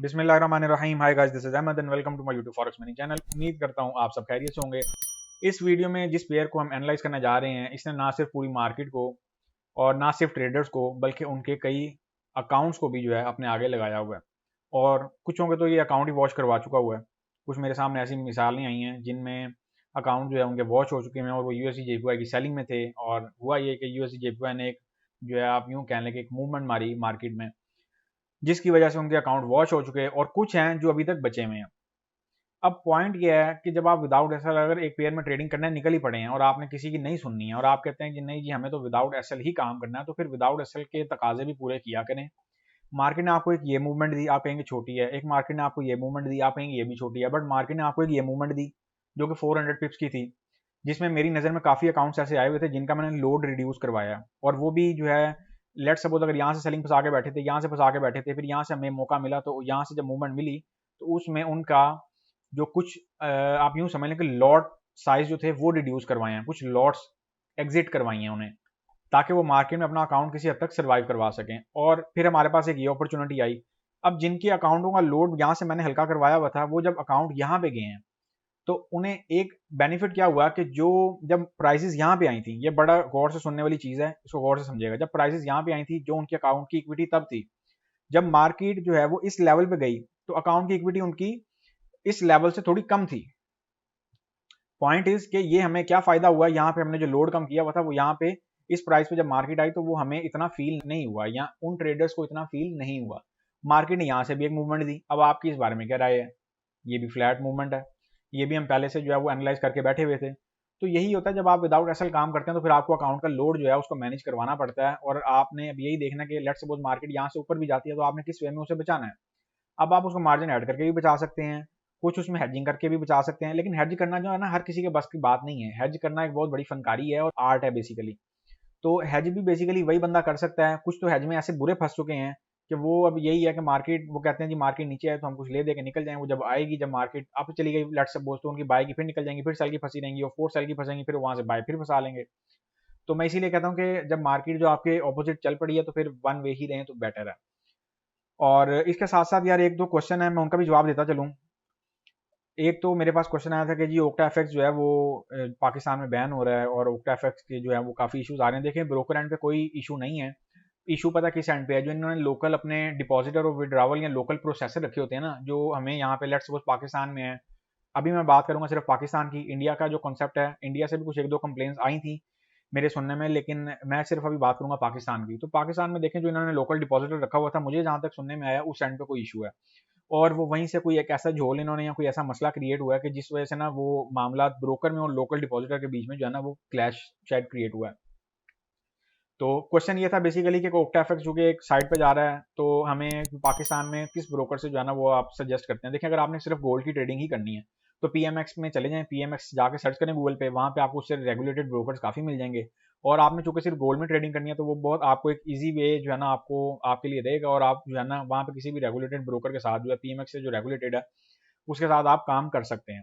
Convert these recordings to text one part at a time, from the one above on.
बिस्मिल्लाहिर्रहमानिर्रहीम। Hi guys, this is Ahmed and welcome to my YouTube forex money channel. उम्मीद करता हूँ आप सब खैरियत से होंगे। इस वीडियो में जिस पेयर को हम एनालाइज करने जा रहे हैं, इसने ना सिर्फ पूरी मार्केट को और ना सिर्फ ट्रेडर्स को बल्कि उनके कई अकाउंट्स को भी जो है अपने आगे लगाया हुआ है। और कुछों के तो ये अकाउंट ही वॉच करवा चुका हुआ है। कुछ मेरे सामने ऐसी मिसालें आई हैं जिनमें अकाउंट जो है उनके वॉच हो चुके हैं और वो यूएसडी जेपीवाई की सेलिंग में थे। और हुआ ये कि यूएसडी जेपीवाई ने एक जो है आप यूँ कह लें कि एक मूवमेंट मारी मार्केट में, जिसकी वजह से उनके अकाउंट वॉश हो चुके हैं और कुछ हैं जो अभी तक बचे हुए हैं। अब पॉइंट ये है कि जब आप विदाउट एसएल अगर एक पेयर में ट्रेडिंग करने निकल ही पड़े हैं और आपने किसी की नहीं सुननी है और आप कहते हैं कि नहीं जी हमें तो विदाउट एसएल ही काम करना है, तो फिर विदाउट एसएल के तकाजे भी पूरे किया करें। मार्केट ने आपको एक ये मूवमेंट दी, आप कहेंगे छोटी है। एक मार्केट ने आपको ये मूवमेंट दी, आप कहेंगे ये भी छोटी है। बट मार्केट ने आपको एक ये मूवमेंट दी जो कि 400 पिप्स की थी, जिसमें मेरी नज़र में काफ़ी अकाउंट्स ऐसे आए हुए थे जिनका मैंने लोड रिड्यूस करवाया। और वो भी जो है लेट सपोज अगर यहाँ से सेलिंग फंसा के बैठे थे, यहाँ से फंसा के बैठे थे, फिर यहाँ से हमें मौका मिला तो यहाँ से जब मूवमेंट मिली तो उसमें उनका जो कुछ आप यूँ समझ लें कि लॉट साइज जो थे वो रिड्यूस करवाए हैं, कुछ लॉट्स एग्जिट करवाई हैं उन्हें, ताकि वो मार्केट में अपना अकाउंट किसी हद तक सर्वाइव करवा सकें। और फिर हमारे पास एक ये अपॉर्चुनिटी आई। अब जिनके अकाउंटों का लोड यहाँ से मैंने हल्का करवाया हुआ था, वो जब अकाउंट यहाँ पे गए हैं तो उन्हें एक बेनिफिट क्या हुआ कि जो जब प्राइसेस यहाँ पे आई थी, ये बड़ा गौर से सुनने वाली चीज़ है, इसको गौर से समझिएगा। जब प्राइसेस यहाँ पे आई थी, जो उनके अकाउंट की इक्विटी तब थी जब मार्केट जो है वो इस लेवल पे गई, तो अकाउंट की इक्विटी उनकी इस लेवल से थोड़ी कम थी। पॉइंट इज कि ये हमें क्या फायदा हुआ, यहाँ पे हमने जो लोड कम किया हुआ था वो यहाँ पे इस प्राइस पे जब मार्केट आई तो वो हमें इतना फील नहीं हुआ, या उन ट्रेडर्स को इतना फील नहीं हुआ। मार्केट ने यहाँ से भी एक मूवमेंट दी। अब आपकी इस बारे में क्या राय है? ये भी फ्लैट मूवमेंट है, ये भी हम पहले से जो है वो एनालाइज करके बैठे हुए थे। तो यही होता है जब आप विदाउट एसएल काम करते हैं, तो फिर आपको अकाउंट का लोड जो है उसको मैनेज करवाना पड़ता है। और आपने अब यही देखना कि लेट्स सपोज मार्केट यहाँ से ऊपर भी जाती है तो आपने किस वे में उसे बचाना है। अब आप उसको मार्जिन ऐड करके भी बचा सकते हैं, कुछ उसमें हेजिंग करके भी बचा सकते हैं, लेकिन हेज करना जो है ना हर किसी के बस की बात नहीं है। हेज करना एक बहुत बड़ी फनकारी है और आर्ट है बेसिकली। तो हेज भी बेसिकली वही बंदा कर सकता है। कुछ तो हेज में ऐसे बुरे फंस चुके हैं कि वो अब यही है कि मार्केट, वो कहते हैं जी मार्केट नीचे है तो हम कुछ ले दे के निकल जाएं, वो जब आएगी, जब मार्केट आप चली गई लेट्स सपोज, तो उनकी बाय की फिर निकल जाएंगी, फिर सेल की फंसी रहेंगी और फोर्थ सेल की फंसेंगी, फिर वहां से बाय फिर फंसा लेंगे। तो मैं इसीलिए कहता हूँ कि जब मार्केट जो आपके ऑपोजिट चल पड़ी है तो फिर वन वे ही रहें तो बेटर है। और इसके साथ साथ यार एक दो क्वेश्चन है, मैं उनका भी जवाब देता चलूँ। एक तो मेरे पास क्वेश्चन आया था कि जी ओक्टा एफएक्स जो है वो पाकिस्तान में बैन हो रहा है और ओक्टा एफएक्स के जो है वो काफ़ी इश्यूज आ रहे हैं। देखें, ब्रोकर एंड पे कोई इशू नहीं है। इशू पता किस एंड पे है? जो इन्होंने लोकल अपने डिपॉजिटर और विड्रावल या लोकल प्रोसेसर रखे होते हैं ना, जो हमें यहाँ पे लेट्स सपोज पाकिस्तान में है। अभी मैं बात करूंगा सिर्फ पाकिस्तान की। इंडिया का जो कॉन्सेप्ट है, इंडिया से भी कुछ एक दो कंप्लेंट्स आई थी मेरे सुनने में, लेकिन मैं सिर्फ अभी बात करूंगा पाकिस्तान की। तो पाकिस्तान में देखें, जो इन्होंने लोकल डिपॉजिटर रखा हुआ था, मुझे जहां तक सुनने में आया उस एंड पे कोई इशू है। और वो वहीं से कोई एक ऐसा झोल इन्होंने या कोई ऐसा मसला क्रिएट हुआ है कि जिस वजह से ना वो मामला ब्रोकर में और लोकल डिपॉजिटर के बीच में जो है ना वो क्लैश शायद क्रिएट हुआ है। तो क्वेश्चन ये था बेसिकली कि ओक्टा एफएक्स जो कि एक साइड पे जा रहा है, तो हमें पाकिस्तान में किस ब्रोकर से जो है ना वो आप सजेस्ट करते हैं? देखिए, अगर आपने सिर्फ गोल्ड की ट्रेडिंग ही करनी है तो पीएमएक्स में चले जाएं। पीएमएक्स जाके सर्च करें गूगल पे, वहां पे आपको उससे रेगुलेटेड ब्रोकर्स काफी मिल जाएंगे। और आपने चूंकि सिर्फ गोल्ड में ट्रेडिंग करनी है तो वो बहुत आपको एक इजी वे जो है ना आपको आपके लिए रहेगा, और आप जो है ना वहाँ पे किसी भी रेगुलेटेड ब्रोकर के साथ जो है पीएमएक्स से जो रेगुलेटेड है उसके साथ आप काम कर सकते हैं।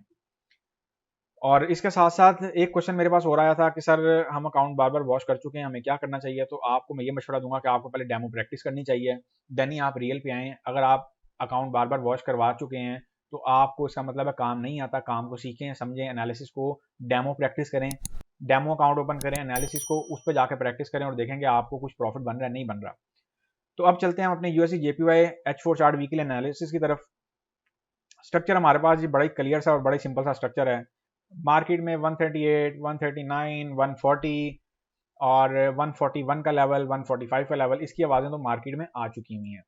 और इसके साथ साथ एक क्वेश्चन मेरे पास हो रहा था कि सर हम अकाउंट बार बार वॉश कर चुके हैं, हमें क्या करना चाहिए? तो आपको मैं ये मशवरा दूंगा कि आपको पहले डेमो प्रैक्टिस करनी चाहिए, देन ही आप रियल पे आएँ। अगर आप अकाउंट बार बार वॉश करवा चुके हैं तो आपको इसका मतलब है काम नहीं आता। काम को सीखें, समझें, एनालिसिस को डेमो प्रैक्टिस करें, डेमो अकाउंट ओपन करें, एनालिसिस को उस पर जाकर प्रैक्टिस करें और देखेंगे आपको कुछ प्रॉफिट बन रहा है नहीं बन रहा। तो अब चलते हैं हम अपने USD JPY H4 chart weekly analysis की तरफ। स्ट्रक्चर हमारे पास ये बड़ा ही क्लियर सा और बड़ा ही सिंपल सा स्ट्रक्चर है। मार्केट में 138, 139, 140 और 141 का लेवल, 145 का लेवल, इसकी आवाज़ें तो मार्केट में आ चुकी हुई हैं।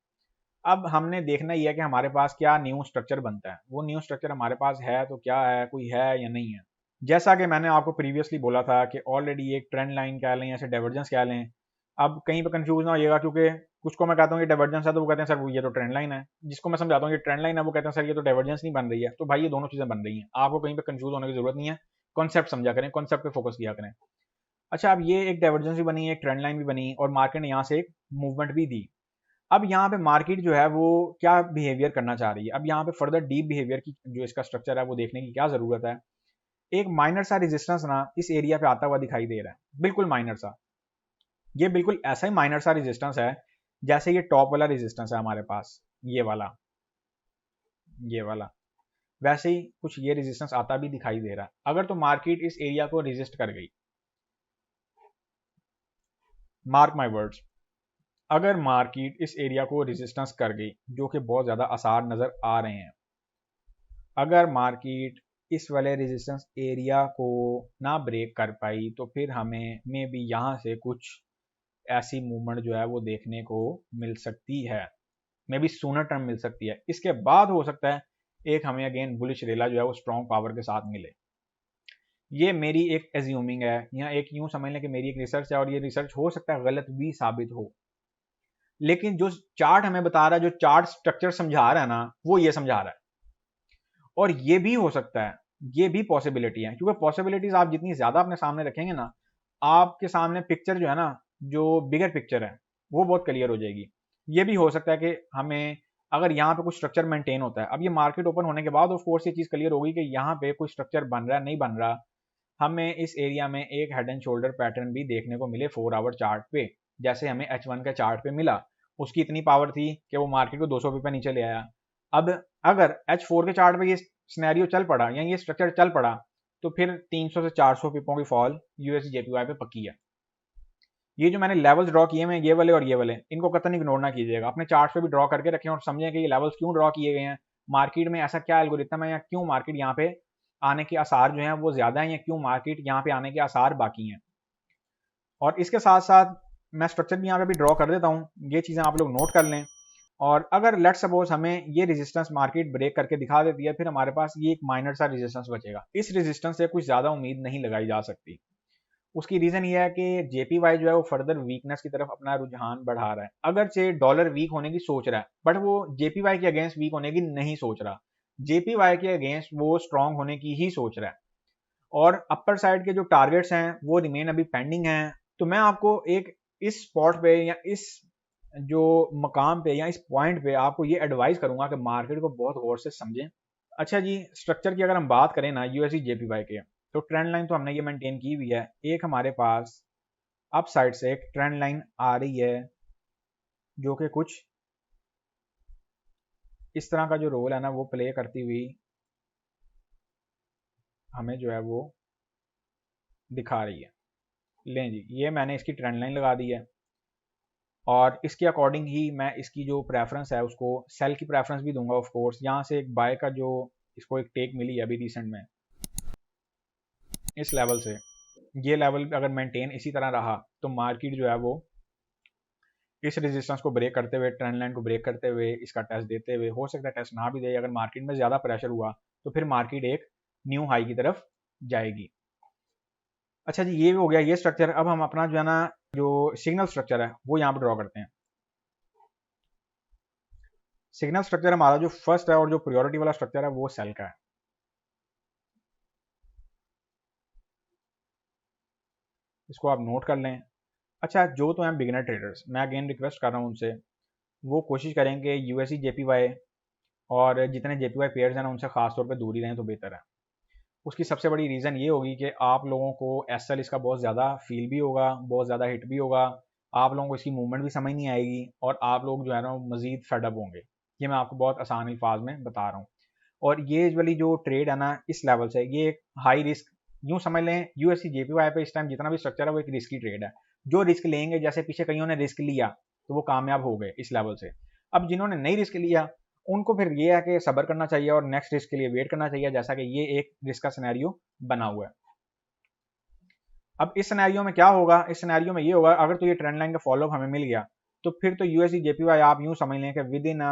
अब हमने देखना ही है कि हमारे पास क्या न्यू स्ट्रक्चर बनता है। वो न्यू स्ट्रक्चर हमारे पास है तो क्या है, कोई है या नहीं है। जैसा कि मैंने आपको प्रीवियसली बोला था कि ऑलरेडी एक ट्रेंड लाइन कह लें, ऐसे डाइवर्जेंस कह लें। अब कहीं पे कंफ्यूज ना होइएगा, क्योंकि कुछ को मैं कहता हूँ ये डाइवर्जेंस है तो वो कहते हैं सर वो ये तो ट्रेंड लाइन है। जिसको मैं समझाता हूँ ये ट्रेंड लाइन है वो कहते हैं सर ये तो डाइवर्जेंस नहीं बन रही है। तो भाई ये दोनों चीज़ें बन रही हैं, आपको कहीं पे कंफ्यूज होने की जरूरत नहीं है। कॉन्सेप्ट समझा करें, कॉन्सेप्ट पे फोकस किया करें। अच्छा, अब ये एक डाइवर्जेंस भी बनी, एक ट्रेंड लाइन भी बनी और मार्केट ने यहाँ से एक मूवमेंट भी दी। अब यहाँ पे मार्केट जो है वो क्या बिहेवियर करना चाह रही है? अब यहाँ पे फर्दर डीप बिहेवियर की जो इसका स्ट्रक्चर है वो देखने की क्या जरूरत है। एक माइनर सा रेजिस्टेंस ना इस एरिया पे आता हुआ दिखाई दे रहा है, बिल्कुल माइनर सा। ये बिल्कुल ऐसा ही माइनर सा रेजिस्टेंस है जैसे ये टॉप वाला रेजिस्टेंस है हमारे पास, ये वाला। ये वाला। वैसे ही कुछ ये रेजिस्टेंस आता भी दिखाई दे रहा है। अगर तो मार्केट इस एरिया को रेजिस्ट कर गई, मार्क माय वर्ड्स, अगर मार्केट इस एरिया को रेजिस्टेंस कर गई, जो कि बहुत ज़्यादा आसार नज़र आ रहे हैं, अगर मार्केट इस वाले रेजिस्टेंस एरिया को ना ब्रेक कर पाई तो फिर हमें मे बी यहाँ से कुछ ऐसी मूवमेंट जो है वो देखने को मिल सकती है, मे बी सूनर टर्म मिल सकती है। इसके बाद हो सकता है एक हमें अगेन बुलिश रेला जो है वो स्ट्रॉन्ग पावर के साथ मिले। ये मेरी एक एज्यूमिंग है, या एक यूं समझ लें कि मेरी एक रिसर्च है, और ये रिसर्च हो सकता है गलत भी साबित हो, लेकिन जो चार्ट हमें बता रहा है, जो चार्ट स्ट्रक्चर समझा रहा है ना, वो ये समझा रहा है। और ये भी हो सकता है, ये भी पॉसिबिलिटी है, क्योंकि पॉसिबिलिटीज आप जितनी ज्यादा अपने सामने रखेंगे ना, आपके सामने पिक्चर जो है ना, जो बिगर पिक्चर है वो बहुत क्लियर हो जाएगी। ये भी हो सकता है कि हमें अगर यहाँ पे कुछ स्ट्रक्चर मेंटेन होता है, अब ये मार्केट ओपन होने के बाद ऑफ कोर्स ये चीज क्लियर होगी कि यहाँ पे कोई स्ट्रक्चर बन रहा है नहीं बन रहा, हमें इस एरिया में एक हेड एंड शोल्डर पैटर्न भी देखने को मिले 4 आवर चार्ट पे, जैसे हमें H1 के चार्ट पे मिला। उसकी इतनी पावर थी कि वो मार्केट को 200 पे नीचे ले आया। अब अगर H4 के चार्ट पे ये सिनेरियो चल पड़ा या ये स्ट्रक्चर चल पड़ा, तो फिर 300 से 400 पिपों की फॉल यूएसडी जेपीवाई पे पक्की है। ये जो मैंने लेवल्स ड्रॉ किए हैं, ये वाले और ये वाले, इनको कतई इग्नोर ना कीजिएगा, अपने चार्ट पे भी ड्रॉ करके रखें और समझें कि ये लेवल्स क्यों ड्रॉ किए गए हैं, मार्केट में ऐसा क्या एल्गोरिथम है, या क्यों मार्केट यहाँ पे आने के आसार जो हैं वो ज्यादा हैं, या क्यों मार्केट यहाँ पे आने के आसार बाकी हैं। और इसके साथ साथ मैं स्ट्रक्चर भी यहाँ पे भी ड्रॉ कर देता हूँ, ये चीज़ें आप लोग नोट कर लें। और अगर लेट सपोज हमें ये रेजिस्टेंस मार्केट ब्रेक करके दिखा देती है, फिर हमारे पास ये एक माइनर सा रेजिस्टेंस बचेगा। इस रेजिस्टेंस से कुछ ज़्यादा उम्मीद नहीं लगाई जा सकती। उसकी रीज़न ये है कि जेपीवाई जो है वो फर्दर वीकनेस की तरफ अपना रुझान बढ़ा रहा है। अगरचे डॉलर वीक होने की सोच रहा है, बट वो जेपीवाई के अगेंस्ट वीक होने की नहीं सोच रहा, जेपीवाई के अगेंस्ट वो स्ट्रॉन्ग होने की ही सोच रहा है। और अपर साइड के जो टारगेट्स हैं वो रिमेन अभी पेंडिंग हैं। तो मैं आपको एक इस स्पॉट पे या इस जो मकाम पे या इस पॉइंट पे आपको ये एडवाइस करूंगा कि मार्केट को बहुत गौर से समझें। अच्छा जी, स्ट्रक्चर की अगर हम बात करें ना यूएसडी जेपीवाई के, तो ट्रेंड लाइन तो हमने ये मेंटेन की हुई है। एक हमारे पास अप साइड से एक ट्रेंड लाइन आ रही है जो कि कुछ इस तरह का जो रोल है ना वो प्ले करती हुई हमें जो है वो दिखा रही है। लें जी, ये मैंने इसकी ट्रेंड लाइन लगा दी है, और इसके अकॉर्डिंग ही मैं इसकी जो प्रेफरेंस है उसको सेल की प्रेफरेंस भी दूंगा। ऑफ कोर्स यहाँ से एक बाय का जो इसको एक टेक मिली है अभी रिसेंट में, इस लेवल से, ये लेवल अगर मेंटेन इसी तरह रहा तो मार्केट जो है वो इस रेजिस्टेंस को ब्रेक करते हुए, ट्रेंड लाइन को ब्रेक करते हुए, इसका टेस्ट देते हुए, हो सकता है टेस्ट ना भी दे, अगर मार्केट में ज़्यादा प्रेशर हुआ तो फिर मार्केट एक न्यू हाई की तरफ जाएगी। अच्छा जी, ये भी हो गया ये स्ट्रक्चर। अब हम अपना जो है ना जो सिग्नल स्ट्रक्चर है वो यहाँ पर ड्रॉ करते हैं। सिग्नल स्ट्रक्चर हमारा जो फर्स्ट है और जो प्रायोरिटी वाला स्ट्रक्चर है वो सेल का है। इसको आप नोट कर लें। अच्छा, जो तो हैं बिगिनर ट्रेडर्स, मैं अगेन रिक्वेस्ट कर रहा हूँ उनसे, वो कोशिश करें कि यूएसडी जेपीवाई और जितने जेपीवाई पेयर्स हैं ना उनसे खास तौर पे दूरी रहें तो बेहतर है। उसकी सबसे बड़ी रीज़न ये होगी कि आप लोगों को एसएल इसका बहुत ज़्यादा फील भी होगा, बहुत ज़्यादा हिट भी होगा, आप लोगों को इसकी मूवमेंट भी समझ नहीं आएगी, और आप लोग जो है ना मज़ीद फेडअप होंगे। ये मैं आपको बहुत आसान अल्फाज में बता रहा हूँ। और ये वाली जो ट्रेड है ना इस लेवल से, ये एक हाई रिस्क, यूं समझ लें यूएसडी जेपीवाई पे इस टाइम जितना भी स्ट्रक्चर है वो एक रिस्की ट्रेड है। जो रिस्क लेंगे, जैसे पीछे कईयों ने रिस्क लिया तो वो कामयाब हो गए इस लेवल से। अब जिन्होंने नहीं रिस्क लिया उनको फिर ये है कि सब्र करना चाहिए और नेक्स्ट रिस्क के लिए वेट करना चाहिए, जैसा कि ये एक रिस्क का सिनेरियो बना हुआ है। अब इस सिनेरियो में क्या होगा, इस सिनेरियो में ये होगा, अगर तो ये ट्रेंड लाइन का फॉलोअप हमें मिल गया तो फिर तो यूएसडी जेपीवाई आप यूं समझ लें कि विद इन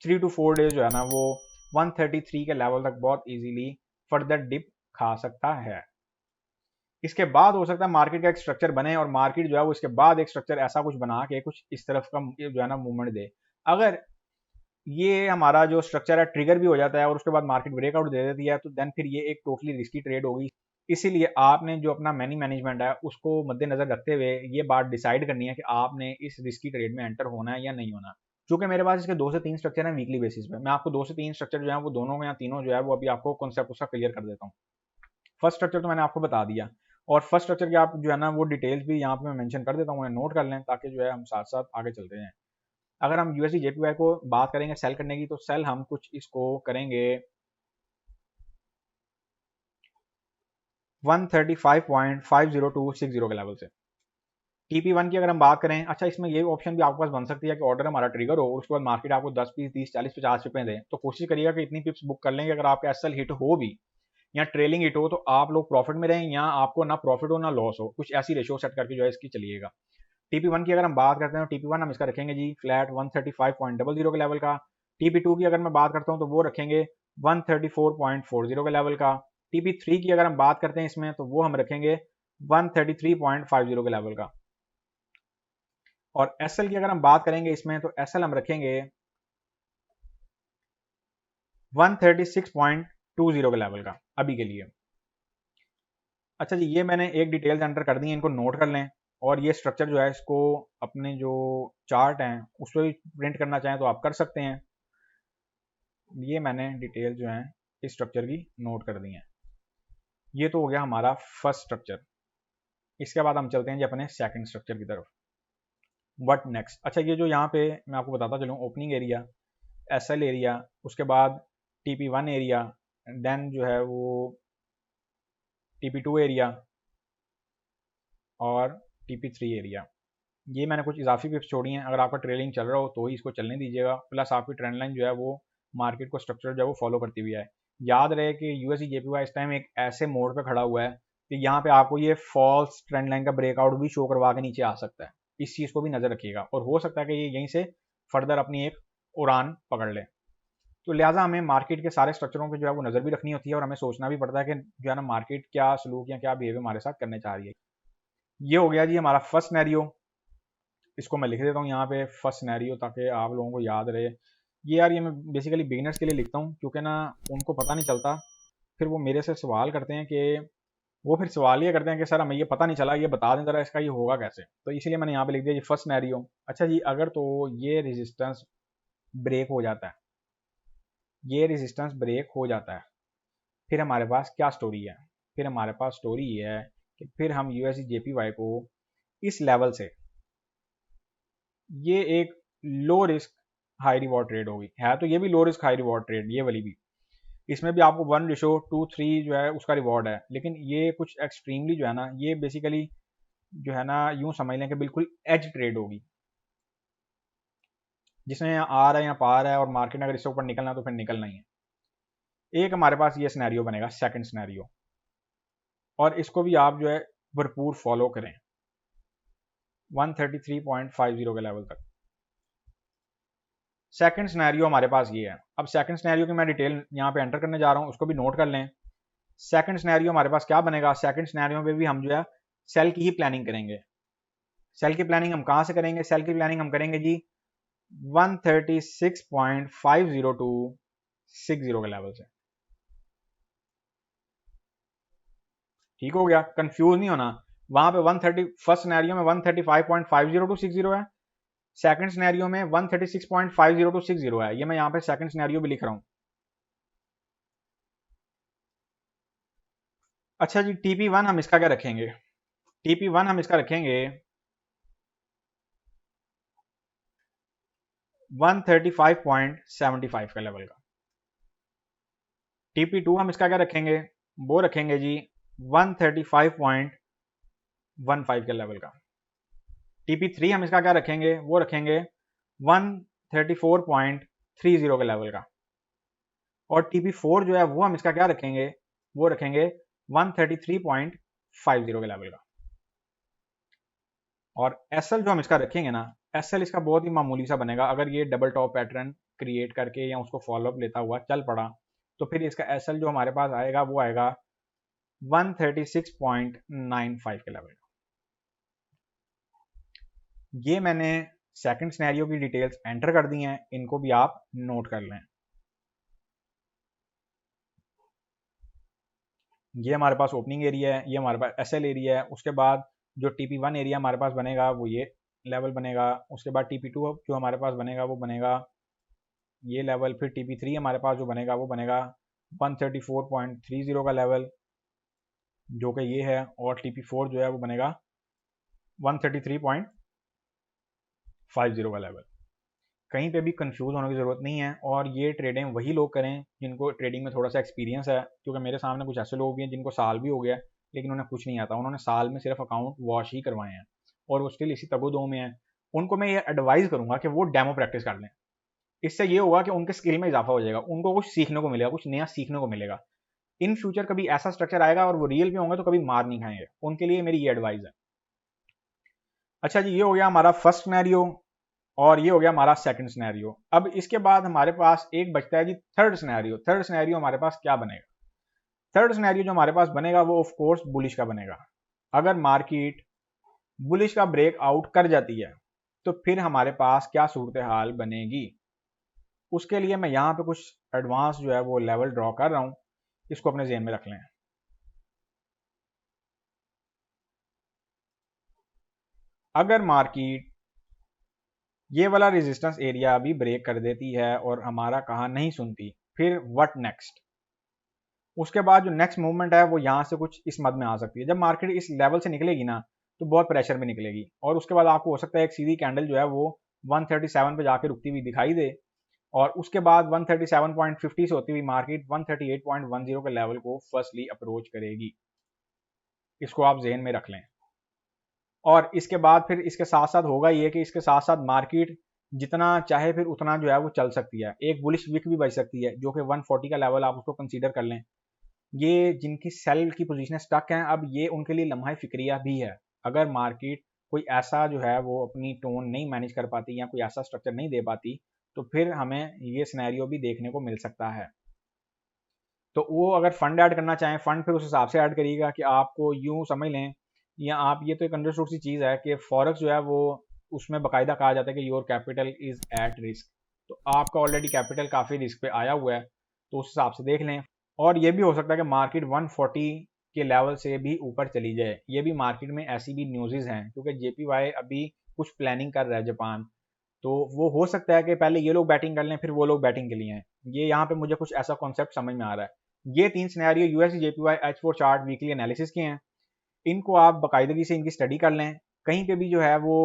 3 to 4 डेज जो है ना वो 133 के लेवल तक बहुत इजीली फर्दर डिप खा सकता है। इसके बाद हो सकता है मार्केट का एक स्ट्रक्चर बने और मार्केट जो है वो इसके बाद एक स्ट्रक्चर ऐसा कुछ बना के कुछ इस तरफ का जो है ना मूवमेंट दे। अगर ये हमारा जो स्ट्रक्चर है ट्रिगर भी हो जाता है और उसके बाद मार्केट ब्रेकआउट दे देती है, तो देन फिर ये एक टोटली रिस्की ट्रेड होगी। इसीलिए आपने जो अपना मनी मैनेजमेंट है उसको मद्देनजर रखते हुए ये बात डिसाइड करनी है कि आपने इस रिस्की ट्रेड में एंटर होना है या नहीं होना। चूंकि मेरे पास इसके 2 से 3 स्ट्रक्चर हैं वीकली बेसिस पे, मैं आपको 2 से 3 स्ट्रक्चर जो है वो दोनों या तीनों जो है वो अभी आपको कॉन्सेप्ट उसका क्लियर कर देता हूँ। फर्स्ट स्ट्रक्चर तो मैंने आपको बता दिया, और फर्स्ट स्ट्रक्चर की आप जो है ना वो डिटेल्स भी यहाँ पे मैं मेंशन कर देता हूँ, नोट कर लें ताकि जो है हम साथ साथ आगे चलते हैं। अगर हम यूएसडी जेपीवाई को बात करेंगे सेल करने की, तो सेल हम कुछ इसको करेंगे 135.50260 के लेवल से। TP1 की अगर हम बात करें, अच्छा इसमें ये ऑप्शन भी आपके पास बन सकती है कि ऑर्डर हमारा ट्रिगर हो और उसके बाद मार्केट आपको 10 पीस 30 40 50 रुपए दें, तो कोशिश करिएगा कि इतनी पिप्स बुक कर लेंगे अगर आपका एसएल हिट हो भी या ट्रेलिंग हिट हो तो आप लोग प्रॉफिट में रहें, या आपको ना प्रॉफिट हो ना लॉस हो, कुछ ऐसी रेशियो सेट करके जो है इसकी चलिएगा। TP1 की अगर हम बात करते हैं तो TP1 हम इसका रखेंगे जी फ्लैट 135.00 के लेवल का। TP2 की अगर मैं बात करता हूँ तो वो रखेंगे 134.40 के लेवल का। TP3 की अगर हम बात करते हैं इसमें तो वो हम रखेंगे 133.50 के लेवल का। और एसएल की अगर हम बात करेंगे इसमें तो एसएल हम रखेंगे 136.20 के लेवल का अभी के लिए। अच्छा जी, ये मैंने एक डिटेल्स एंटर कर दी है, इनको नोट कर लें। और ये स्ट्रक्चर जो है इसको अपने जो चार्ट हैं उस पर भी प्रिंट करना चाहें तो आप कर सकते हैं। ये मैंने डिटेल जो है इस स्ट्रक्चर की नोट कर दी है। ये तो हो गया हमारा फर्स्ट स्ट्रक्चर। इसके बाद हम चलते हैं जी अपने सेकंड स्ट्रक्चर की तरफ। What next? अच्छा, ये जो यहाँ पे मैं आपको बताता चलूँ, ओपनिंग एरिया, एसएल एरिया, उसके बाद TP1 एरिया, देन जो है वो TP2 एरिया और TP3 एरिया। ये मैंने कुछ इजाफी पिप्स छोड़ी हैं। अगर आपका ट्रेलिंग चल रहा हो तो ही इसको चलने दीजिएगा, प्लस आपकी ट्रेंड लाइन जो है वो मार्केट को स्ट्रक्चर जो है वो फॉलो करती हुई है। याद रहे कि यूएसडी जेपीवाई इस टाइम एक ऐसे मोड पे खड़ा हुआ है कि यहाँ पे आपको ये फॉल्स ट्रेंड लाइन का ब्रेकआउट भी शो करवा के नीचे आ सकता है। इस चीज़ को भी नज़र रखिएगा, और हो सकता है कि ये यहीं से फर्दर अपनी एक उड़ान पकड़ ले। तो लिहाजा हमें मार्केट के सारे स्ट्रक्चरों पे जो है वो नज़र भी रखनी होती है, और हमें सोचना भी पड़ता है कि जो है ना मार्केट क्या सलूक या क्या बिहेवियर हमारे साथ करने चाह रही है। ये हो गया जी हमारा फर्स्ट सिनेरियो। इसको मैं लिख देता हूँ यहाँ पे फर्स्ट सिनेरियो, ताकि आप लोगों को याद रहे। ये यार ये मैं बेसिकली बिगिनर्स के लिए लिखता हूँ, क्योंकि ना उनको पता नहीं चलता, फिर वो मेरे से सवाल करते हैं कि वो फिर सवाल ये करते हैं कि सर हमें ये पता नहीं चला, ये बता दें ज़रा इसका ये होगा कैसे। तो इसलिए मैंने यहाँ पे लिख दिया ये फर्स्ट सिनेरियो। अच्छा जी, अगर तो ये रेजिस्टेंस ब्रेक हो जाता है, ये रेजिस्टेंस ब्रेक हो जाता है, फिर हमारे पास क्या स्टोरी है? फिर हमारे पास स्टोरी ये है कि फिर हम यूएसडी जेपीवाई को इस लेवल से, ये एक low risk high reward trade होगी, है तो ये भी low risk high reward trade, ये वाली भी। इसमें भी आपको 1:2:3 जो है उसका रिवॉर्ड है, लेकिन ये कुछ एक्सट्रीमली जो है ना, ये बेसिकली जो है ना यूं समझ लें कि बिल्कुल एज ट्रेड होगी, जिसमें आ रहा है या पा रहा है, और मार्केट ने अगर इससे ऊपर निकलना है तो फिर निकलना ही है। एक हमारे पास ये सिनेरियो बनेगा, सेकंड सिनेरियो, और इसको भी आप जो है भरपूर फॉलो करें 133.50 के लेवल तक। सेकंड सिनेरियो हमारे पास ये है। अब सेकंड सिनेरियो की मैं डिटेल यहाँ पे एंटर करने जा रहा हूँ, उसको भी नोट कर लें। सेकंड सिनेरियो हमारे पास क्या बनेगा? सेकंड सिनेरियो में भी हम जो है सेल की ही प्लानिंग करेंगे। सेल की प्लानिंग हम कहाँ से करेंगे? सेल की प्लानिंग हम करेंगे जी 136.50260 के लेवल से। ठीक हो गया? कंफ्यूज नहीं होना। वहां पे 130 फर्स्ट सिनेरियो में 135.50260 है, सेकंड सिनेरियो में 136.50260 है। ये मैं यहाँ पे सेकंड सिनेरियो भी लिख रहा हूँ। अच्छा जी, TP1 हम इसका क्या रखेंगे? TP1 हम इसका रखेंगे 135.75 के लेवल का। TP2 हम इसका क्या रखेंगे? वो रखेंगे जी 135.15 के लेवल का। TP3 हम इसका क्या रखेंगे? वो रखेंगे 134.30 के लेवल का। और TP4 जो है वो हम इसका क्या रखेंगे? वो रखेंगे 133.50 के लेवल का। और SL जो हम इसका रखेंगे ना, SL इसका बहुत ही मामूली सा बनेगा। अगर ये डबल टॉप पैटर्न क्रिएट करके या उसको फॉलोअप लेता हुआ चल पड़ा, तो फिर इसका SL जो हमारे पास आएगा वो आएगा 136.95 के लेवल का। ये मैंने सेकंड सिनेरियो की डिटेल्स एंटर कर दी हैं, इनको भी आप नोट कर लें। ये हमारे पास ओपनिंग एरिया है, ये हमारे पास SL एरिया है। उसके बाद जो TP1 एरिया हमारे पास बनेगा वो ये लेवल बनेगा। उसके बाद TP2 जो हमारे पास बनेगा वो बनेगा ये लेवल। फिर TP3 हमारे पास जो बनेगा वो बनेगा 134.30 का लेवल, जो कि ये है। और TP4 जो है वो बनेगा 133.50 का लेवल। कहीं पे भी कंफ्यूज होने की ज़रूरत नहीं है, और ये ट्रेडिंग वही लोग करें जिनको ट्रेडिंग में थोड़ा सा एक्सपीरियंस है, क्योंकि मेरे सामने कुछ ऐसे लोग भी हैं जिनको साल भी हो गया लेकिन उन्हें कुछ नहीं आता, उन्होंने साल में सिर्फ अकाउंट वॉश ही करवाए हैं और वो स्टिल इसी तगो-दो में है। उनको मैं ये एडवाइस करूंगा कि वो डेमो प्रैक्टिस कर लें। इससे ये होगा कि उनके स्किल में इजाफा हो जाएगा, उनको कुछ सीखने को मिलेगा, कुछ नया सीखने को मिलेगा। इन फ्यूचर कभी ऐसा स्ट्रक्चर आएगा और वो रियल पे होंगे तो कभी मार नहीं खाएंगे। उनके लिए मेरी ये एडवाइस है। अच्छा जी, ये हो गया हमारा फर्स्ट सिनेरियो और ये हो गया हमारा सेकंड सिनेरियो। अब इसके बाद हमारे पास एक बचता है जी थर्ड सिनेरियो। थर्ड सिनेरियो हमारे पास क्या बनेगा? थर्ड सिनेरियो जो हमारे पास बनेगा वो ऑफ कोर्स बुलिश का बनेगा। अगर मार्केट बुलिश का ब्रेकआउट कर जाती है तो फिर हमारे पास क्या सूरत हाल बनेगी? उसके लिए मैं यहाँ पे कुछ एडवांस जो है वो लेवल ड्रॉ कर रहा हूँ, इसको अपने ज़हन में रख लें। अगर मार्केट ये वाला रेजिस्टेंस एरिया भी ब्रेक कर देती है और हमारा कहा नहीं सुनती, फिर व्हाट नेक्स्ट? उसके बाद जो नेक्स्ट मूवमेंट है वो यहाँ से कुछ इस मद में आ सकती है। जब मार्केट इस लेवल से निकलेगी ना तो बहुत प्रेशर में निकलेगी और उसके बाद आपको हो सकता है एक सीधी कैंडल जो है वो 137 पे जाके रुकती हुई दिखाई दे और उसके बाद 137.50 से होती हुई मार्केट 138.10 के लेवल को फर्स्टली अप्रोच करेगी। इसको आप जेहन में रख लें। और इसके बाद फिर इसके साथ साथ होगा ये कि इसके साथ साथ मार्केट जितना चाहे फिर उतना जो है वो चल सकती है। एक बुलिश विक भी बच सकती है जो कि 140 का लेवल आप उसको कंसीडर कर लें। ये जिनकी सेल की पोजीशन स्टक हैं, अब ये उनके लिए लम्हा फिक्रिया भी है। अगर मार्केट कोई ऐसा जो है वो अपनी टोन नहीं मैनेज कर पाती या कोई ऐसा स्ट्रक्चर नहीं दे पाती तो फिर हमें ये सिनेरियो भी देखने को मिल सकता है। तो वो अगर फंड ऐड करना चाहें, फंड फिर उस हिसाब से ऐड करिएगा कि आपको यूं समझ लें, या आप ये तो एक अंडरस्टूड सी चीज़ है कि फॉरेक्स जो है वो उसमें बाकायदा कहा जाता है कि your capital is at risk. तो आपका ऑलरेडी कैपिटल काफ़ी रिस्क पे आया हुआ है, तो उस हिसाब से देख लें। और ये भी हो सकता है कि मार्केट 140 के लेवल से भी ऊपर चली जाए। ये भी मार्केट में ऐसी भी न्यूज़ हैं क्योंकि JPY अभी कुछ प्लानिंग कर रहा है जापान, तो वो हो सकता है कि पहले ये लोग बैटिंग कर लें फिर वो लोग बैटिंग के लिए हैं। ये यहाँ पे मुझे कुछ ऐसा कॉन्सेप्ट समझ में आ रहा है। ये तीन scenario USD JPY H4 chart weekly analysis के हैं। इनको आप बाकायदगी से इनकी स्टडी कर लें। कहीं पे भी जो है वो,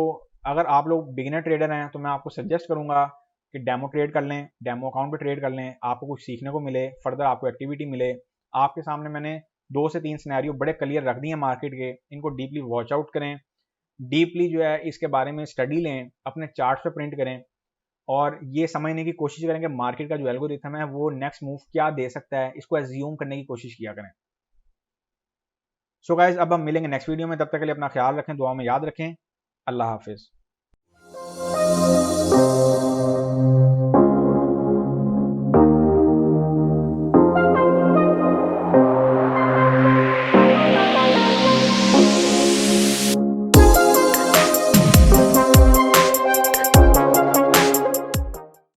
अगर आप लोग बिगिनर ट्रेडर हैं तो मैं आपको सजेस्ट करूंगा कि डेमो ट्रेड कर लें, डेमो अकाउंट पे ट्रेड कर लें, आपको कुछ सीखने को मिले, फर्दर आपको एक्टिविटी मिले। आपके सामने मैंने 2 से 3 सिनेरियो बड़े क्लियर रख दिए मार्केट के, इनको डीपली वॉच आउट करें, डीपली जो है इसके बारे में स्टडी लें, अपने चार्ट पे प्रिंट करें और ये समझने की कोशिश करें कि मार्केट का जो एल्गोरिथम है वो नेक्स्ट मूव क्या दे सकता है, इसको एज्यूम करने की कोशिश किया करें। सो गाइज, अब हम मिलेंगे नेक्स्ट वीडियो में, तब तक के लिए अपना ख्याल रखें, दुआ में याद रखें। अल्लाह हाफिज़।